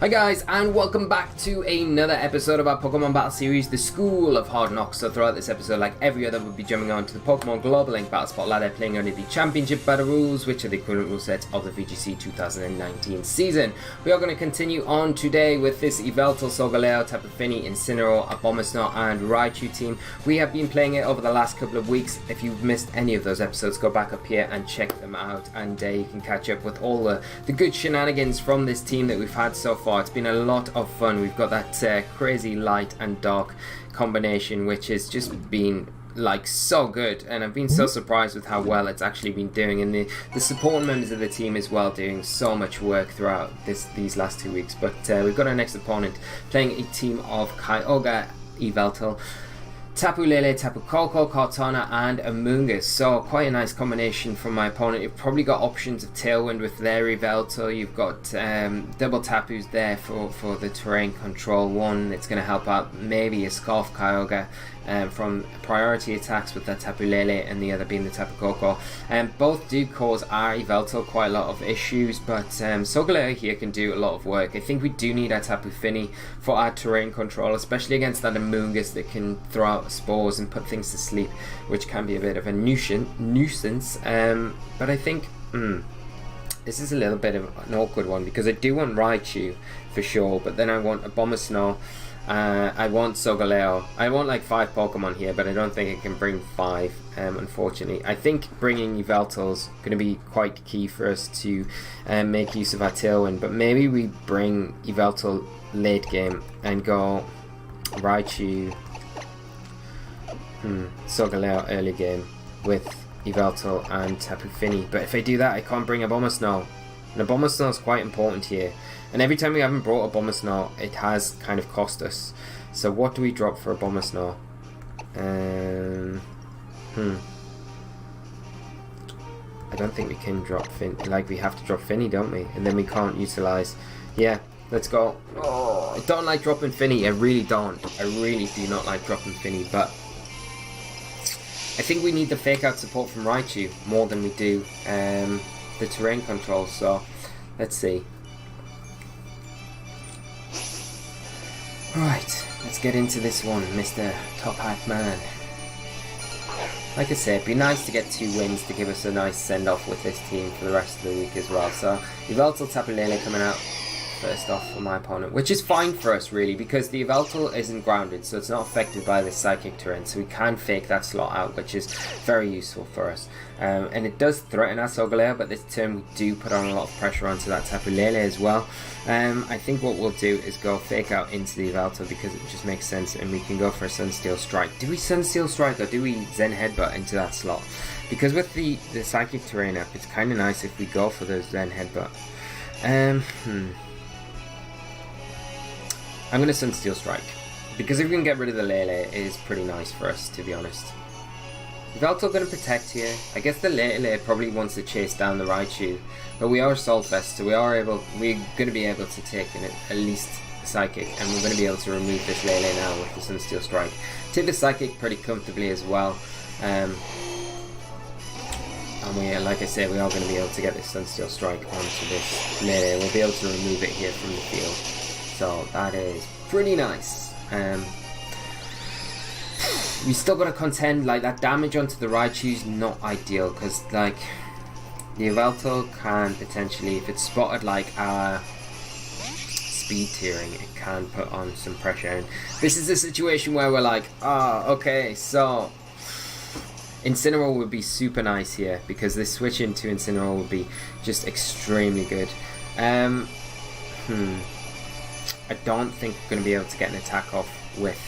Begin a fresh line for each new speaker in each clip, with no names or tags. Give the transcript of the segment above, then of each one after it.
Hi guys, and welcome back to another episode of our Pokemon Battle Series, The School of Hard Knocks. So throughout this episode, like every other, we'll be jumping on to the Pokemon Global Link Battle Spot ladder, playing under the Championship Battle Rules, which are the equivalent rule sets of the VGC 2019 season. We are going to continue on today with this Yveltal, Solgaleo, Tapu Fini, Incineroar, Abomasnow, and Raichu team. We have been playing it over the last couple of weeks. If you've missed any of those episodes, go back up here and check them out, and you can catch up with all the good shenanigans from this team that we've had so far. It's been a lot of fun. We've got that crazy light and dark combination, which has just been like so good, and I've been so surprised with how well it's actually been doing, and the support members of the team as well doing so much work throughout these last 2 weeks. But we've got our next opponent playing a team of Kyogre, Yveltal, Tapu Lele, Tapu Koko, Kartana, and Amoonguss. So quite a nice combination from my opponent. You've probably got options of Tailwind with their Yveltal. You've got double Tapus there for the terrain control. One that's going to help out maybe a Scarf Kyogre from priority attacks with that Tapu Lele, and the other being the Tapu Koko. Both do cause our Yveltal quite a lot of issues, but Solgaleo here can do a lot of work. I think we do need our Tapu Fini for our terrain control, especially against that Amoonguss that can throw out spores and put things to sleep, which can be a bit of a nuisance. But I think this is a little bit of an awkward one, because I do want Raichu for sure, but then I want Abomasnow, I want Solgaleo. I want like 5 Pokemon here, but I don't think I can bring 5, unfortunately. I think bringing Yveltal's going to be quite key for us to make use of our Tailwind, but maybe we bring Yveltal late game and go Raichu, Solgaleo early game with Yveltal and Tapu Fini. But if I do that, I can't bring Abomasnow, and Abomasnow is quite important here. And every time we haven't brought Abomasnow, it has kind of cost us. So what do we drop for Abomasnow? I don't think we can drop Fini. Like, we have to drop Fini, don't we? And then we can't utilize. Yeah, let's go. Oh, I don't like dropping Fini. I really don't. I really do not like dropping Fini. But I think we need the fake out support from Raichu more than we do the terrain control. So let's see. Right, let's get into this one, Mr. Top Hat Man. Like I said, it'd be nice to get 2 wins to give us a nice send-off with this team for the rest of the week as well. So, Yveltal, Tapu Lele coming out first off for my opponent, which is fine for us really, because the Yveltal isn't grounded, so it's not affected by the psychic terrain, so we can fake that slot out, which is very useful for us. And it does threaten our Solgaleo, but this turn we do put on a lot of pressure onto that Tapu Lele as well. I think what we'll do is go fake out into the Yveltal, because it just makes sense, and we can go for a Sunsteel Strike. Do we Sunsteel Strike, or do we Zen Headbutt into that slot? Because with the psychic terrain up, it's kind of nice if we go for the Zen Headbutt. I'm going to Sunsteel Strike, because if we can get rid of the Lele, it is pretty nice for us, to be honest. Yveltal going to protect here. I guess the Lele probably wants to chase down the Raichu, but we are Assault Vest, so we're going to be able to take at least Psychic, and we're going to be able to remove this Lele now with the Sunsteel Strike. Take the Psychic pretty comfortably as well. And we, like I said, we are going to be able to get this Sunsteel Strike onto this Lele. We'll be able to remove it here from the field. So that is pretty nice. We still got to contend, like that damage onto the Raichu is not ideal, because like the Yveltal can potentially, if it's spotted like our speed tiering, it can put on some pressure. And this is a situation where we're like, okay, so Incineroar would be super nice here, because this switch into Incineroar would be just extremely good. I don't think we're going to be able to get an attack off with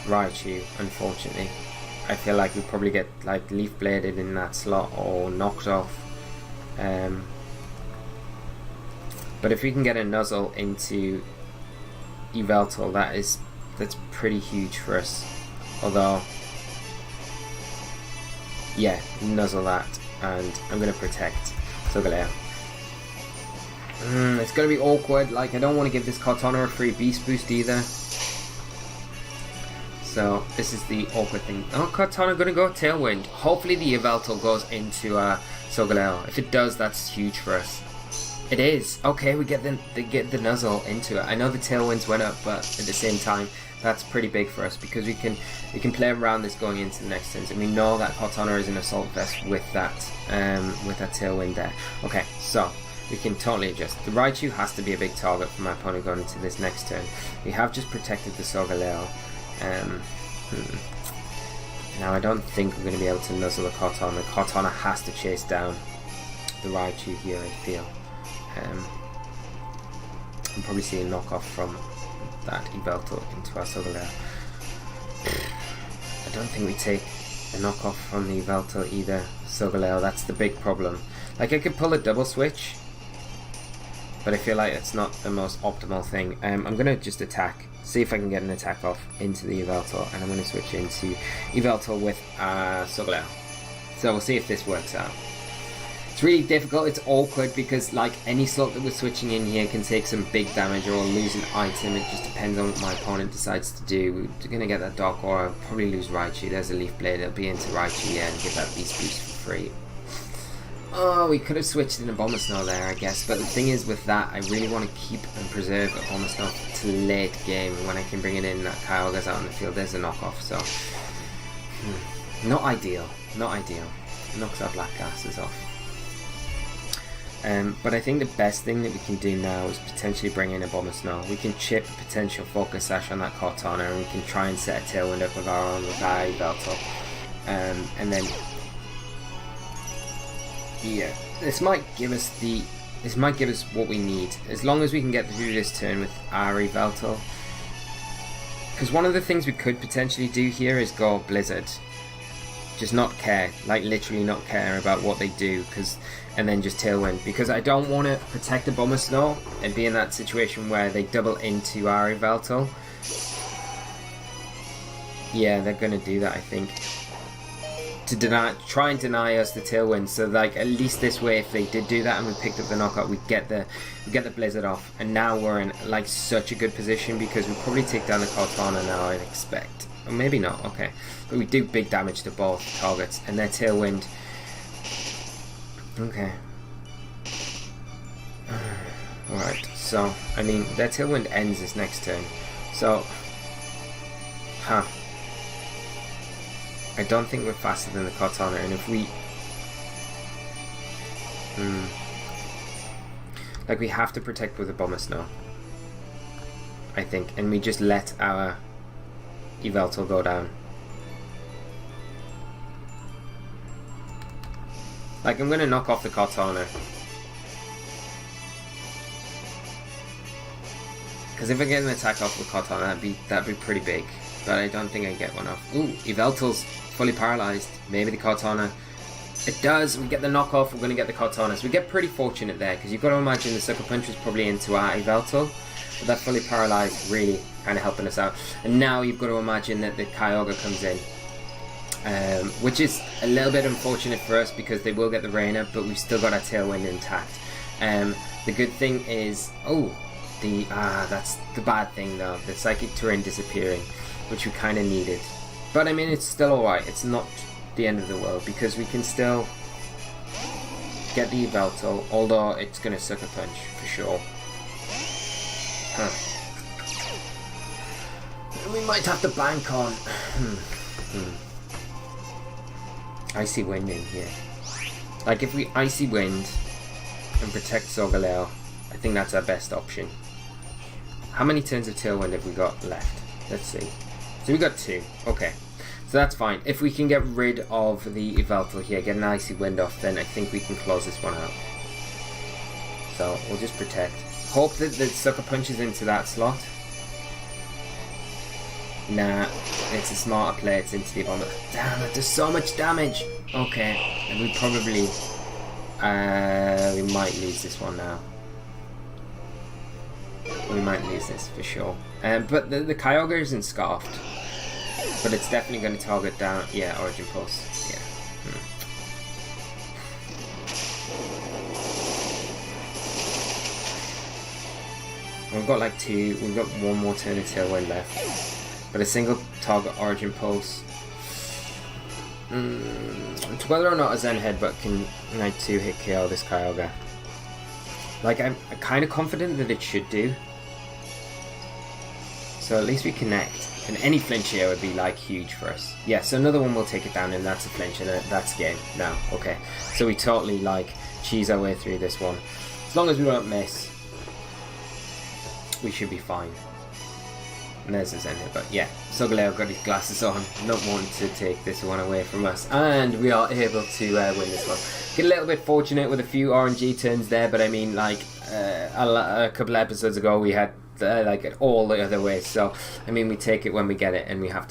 Raichu, unfortunately. I feel like we'll probably get like Leaf Bladed in that slot or knocked off. But if we can get a Nuzzle into Yveltal, that's pretty huge for us. Although, yeah, Nuzzle that, and I'm going to protect Solgaleo. It's going to be awkward. Like, I don't want to give this Kartana a free Beast Boost either. So this is the awkward thing. Oh, Kartana going to go Tailwind. Hopefully the Yveltal goes into Solgaleo. If it does, that's huge for us. It is. Okay, we get the nuzzle into it. I know the tailwinds went up, but at the same time, that's pretty big for us because we can play around this going into the next turns, and we know that Cortana is an assault vest with that tailwind there. Okay, so we can totally adjust. The Raichu has to be a big target for my opponent going into this next turn. We have just protected the Solgaleo. Now I don't think we're going to be able to nuzzle the Cortana. Cortana has to chase down the Raichu here, I feel. I'm probably seeing a knockoff from that Yveltal into our Solgaleo. I don't think we take a knockoff from the Yveltal either. Solgaleo, that's the big problem. Like, I could pull a double switch, but I feel like it's not the most optimal thing. I'm going to just attack, see if I can get an attack off into the Yveltal, and I'm going to switch into Yveltal with Solgaleo. So we'll see if this works out. It's really difficult, it's awkward because like any slot that we're switching in here can take some big damage or lose an item. It just depends on what my opponent decides to do. We're going to get that Dark Aura, probably lose Raichu. There's a Leaf Blade, it'll be into Raichu, yeah, and get that Beast Boost for free. Oh, we could have switched in a Abomasnow there, I guess, but the thing is with that, I really want to keep and preserve Abomasnow to late game when I can bring it in, that Kyogre's out in the field. There's a knockoff, so not ideal, not ideal. Knocks our black gases off. But I think the best thing that we can do now is potentially bring in a Abomasnow. We can chip a potential Focus Sash on that Cortana, and we can try and set a Tailwind up of our own with our Yveltal. And then, yeah, this might give us what we need, as long as we can get through this turn with our Yveltal. Because one of the things we could potentially do here is go Blizzard. Just not care, like literally not care about what they do, and then just Tailwind, because I don't want to protect the Abomasnow and be in that situation where they double into our Yveltal. Yeah, they're gonna do that, I think, to try and deny us the Tailwind. So like at least this way, if they did do that and we picked up the knockout, we get the Blizzard off, and now we're in like such a good position because we probably take down the Cortana now, I'd expect. Or maybe not, okay. But we do big damage to both targets, and their Tailwind. Okay. Alright, so, I mean, their Tailwind ends this next turn. So, I don't think we're faster than the Cortana, and if we... like, we have to protect with Abomasnow, I think, and we just let our Yveltal go down. Like, I'm going to knock off the Cortana, because if I get an attack off with Cortana, that'd be pretty big, but I don't think I get one off. Ooh, Yveltal's fully paralyzed. Maybe the Cortana. It does. We get the knockoff. We're going to get the Cortana. So we get pretty fortunate there, because you've got to imagine the Sucker Punch was probably into our Yveltal, but that fully paralyzed really kind of helping us out. And now you've got to imagine that the Kyogre comes in, which is a little bit unfortunate for us because they will get the rain up, but we've still got our Tailwind intact. The good thing is, that's the bad thing though, the Psychic Terrain disappearing, which we kind of needed. But I mean, it's still alright, it's not the end of the world, because we can still get the Yveltal, although it's going to Sucker Punch for sure. We might have to bank on Icy Wind in here. Like, if we Icy Wind and protect Solgaleo, I think that's our best option. How many turns of Tailwind have we got left? Let's see. So we got 2. Okay. So that's fine. If we can get rid of the Yveltal here, get an Icy Wind off, then I think we can close this one out. So we'll just protect. Hope that the Sucker Punches into that slot. Nah, it's a smarter play, it's into the Abomasnow. Damn, it does so much damage! Okay, and we probably... we might lose this one now. We might lose this, for sure. But the Kyogre isn't scarfed. But it's definitely going to target down... Yeah, Origin Pulse. Yeah. We've got like 2... We've got 1 more turn of Tailwind left. But a single target Origin Pulse. It's whether or not a Zen Headbutt can like 2-hit KO this Kyogre. Like, I'm kind of confident that it should do. So at least we connect. And any flinch here would be, like, huge for us. Yeah, so another one will take it down, and that's a flinch, and that's game now. Okay, so we totally, like, cheese our way through this one. As long as we don't miss, we should be fine. And there's his end here, but yeah, Solgaleo got his glasses on, not wanting to take this one away from us, and we are able to win this one. Get a little bit fortunate with a few RNG turns there, but I mean, like, a couple of episodes ago we had like it all the other way, so I mean, we take it when we get it, and we have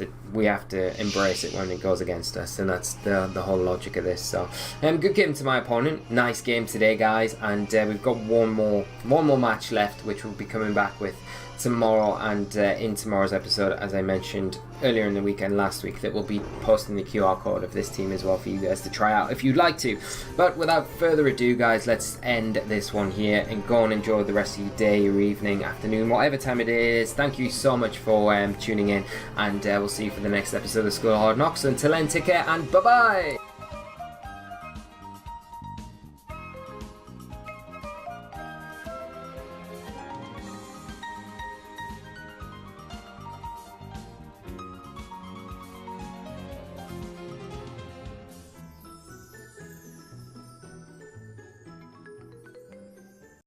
to embrace it when it goes against us, and that's the whole logic of this. So good game to my opponent, nice game today, guys, and we've got one more match left, which we'll be coming back with tomorrow, and in tomorrow's episode, as I mentioned earlier in the weekend last week, that we'll be posting the QR code of this team as well for you guys to try out if you'd like to. But without further ado, guys, let's end this one here and go and enjoy the rest of your day, your evening, afternoon, whatever time it is. Thank you so much for tuning in, and we'll see you for the next episode of School of Hard Knocks. Until then, take care and bye bye.